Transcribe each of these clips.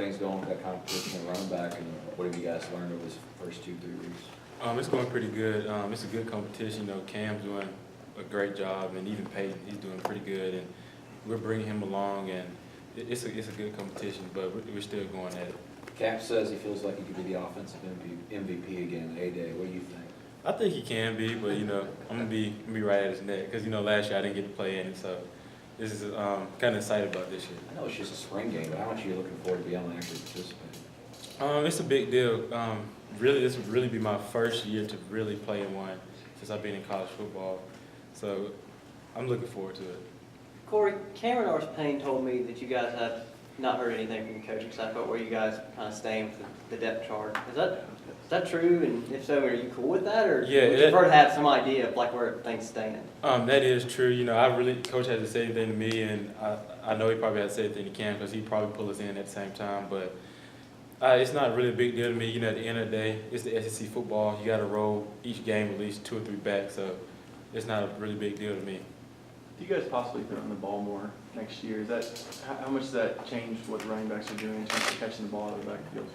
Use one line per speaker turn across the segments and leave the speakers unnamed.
things going with that competition and running back, and what have you guys learned over this first 2-3 weeks?
It's going pretty good. It's a good competition. You know, Cam's doing a great job, and even Peyton, he's doing pretty good, and we're bringing him along, and it's a good competition, but we're still going at it.
Cap says he feels like he could be the offensive MVP again at A-Day. What do you think?
I think he can be, but you know, I'm gonna be right at his neck because you know last year I didn't get to play in it, so this is kind of excited about this year.
I know it's just a spring game, but how much are you looking forward to being able to actually participate?
It's a big deal. Really, this would really be my first year to really play in one since I've been in college football, so I'm looking forward to it.
Corey, Cameron Payne told me that you guys have not heard anything from the coaching staff about where you guys kind of stand with the depth chart. Is that true? And if so, are you cool with that, or
Yeah,
would you prefer to have some idea of like where things stand?
That is true. You know, Coach hasn't said anything to me, and I know he probably hasn't said anything to Cam because he'd probably pull us in at the same time. But it's not really a big deal to me. You know, at the end of the day, it's the SEC football. You got to roll each game at least 2 or 3 backs, so it's not a really big deal to me.
Do you guys possibly put on the ball more next year? Is that how much does that change what the running backs are doing in terms of catching the ball out of the backfield?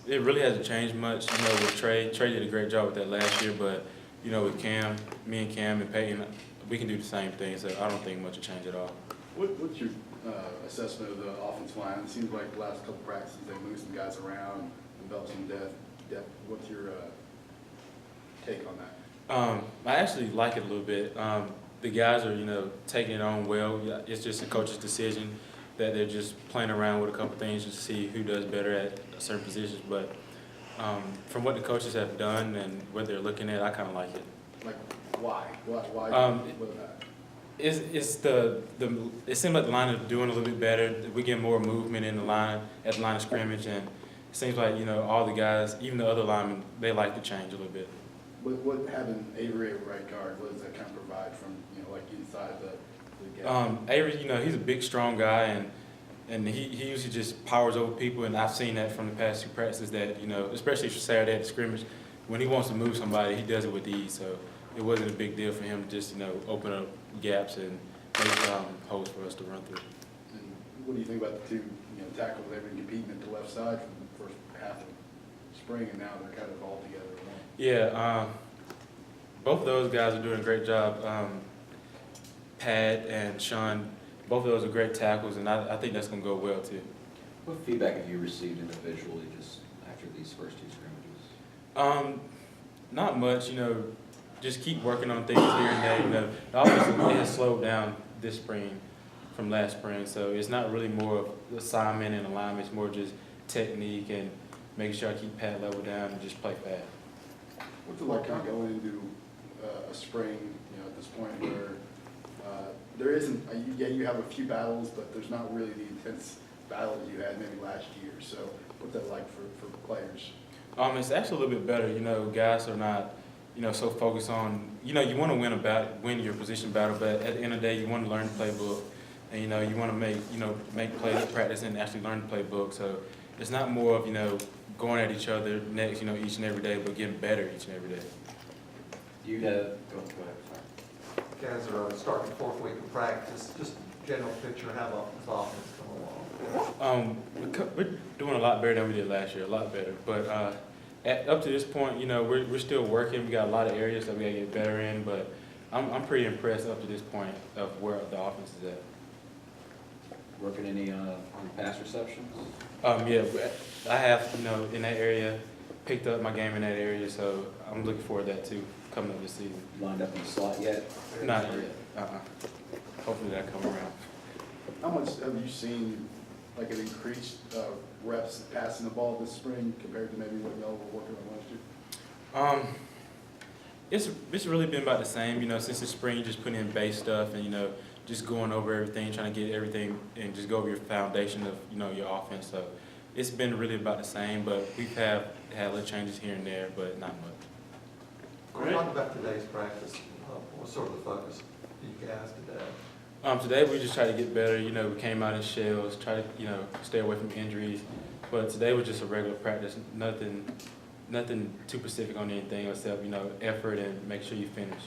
It really hasn't changed much. You know, with Trey did a great job with that last year, but you know, with Cam, me and Cam and Peyton, we can do the same thing. So I don't think much will change at all.
What's your assessment of the offensive line? It seems like the last couple practices they moved some guys around, developed some depth. What's your take on that?
I actually like it a little bit. The guys are, you know, taking it on well. It's just a coach's decision that they're just playing around with a couple things just to see who does better at certain positions. But from what the coaches have done and what they're looking at, I kind of like it.
Like, why? What about
it seems like the line is doing a little bit better. We get more movement in the line at the line of scrimmage, and it seems like, you know, all the guys, even the other linemen, they like to change a little bit.
What having Avery at right guard, what does that kind of provide from, you know, like inside the gap?
Avery, you know, he's a big, strong guy, and he usually just powers over people, and I've seen that from the past 2 practices that, you know, especially for Saturday at the scrimmage, when he wants to move somebody, he does it with ease. So it wasn't a big deal for him to just, you know, open up gaps and make holes for us to run through.
And what do you think about the 2, you know, tackles they've been competing at the left side for the first half of spring, and now they're kind of all together?
Yeah, both of those guys are doing a great job. Pat and Sean, both of those are great tackles, and I think that's going to go well too.
What feedback have you received individually just after these first 2 scrimmages?
Not much, you know, just keep working on things here and there. You know, the offense has slowed down this spring from last spring, so it's not really more of assignment and alignment. It's more just technique and making sure I keep pad level down and just play fast.
What's it like kind of going into a spring, you know, at this point where there isn't, you have a few battles, but there's not really the intense battle that you had maybe last year. So what's that like for players?
It's actually a little bit better. You know, guys are not, you know, so focused on, you know, you want to win your position battle, but at the end of the day, you want to learn the playbook, and you know, you want to make plays at practice and actually learn the playbook. So it's not more of, you know, going at each other next, you know, each and every day, but getting better each and every day.
Do you have, go ahead, sorry.
Guys are starting the 4th week of practice. Just general picture, how the offense come along?
We're doing a lot better than we did last year, a lot better. But up to this point, you know, we're still working. We got a lot of areas that we got to get better in, but I'm pretty impressed up to this point of where the offense is at.
Working any on pass receptions?
Yeah, I have, you know, in that area, picked up my game in that area, so I'm looking forward to that too, coming up this season.
Lined up in the slot yet?
Not yet. Hopefully that come around.
How much have you seen like an increased reps passing the ball this spring compared to maybe what y'all were working on last year?
It's really been about the same, you know, since the spring, just putting in base stuff and, you know, just going over everything, trying to get everything and just go over your foundation of, you know, your offense. So it's been really about the same, but we've had little changes here and there, but not much.
Great. Talk about today's practice. What's sort of the focus for you guys today?
Today we just try to get better. You know, we came out in shells, try to, you know, stay away from injuries. But today was just a regular practice. Nothing too specific on anything except, you know, effort and make sure you finish.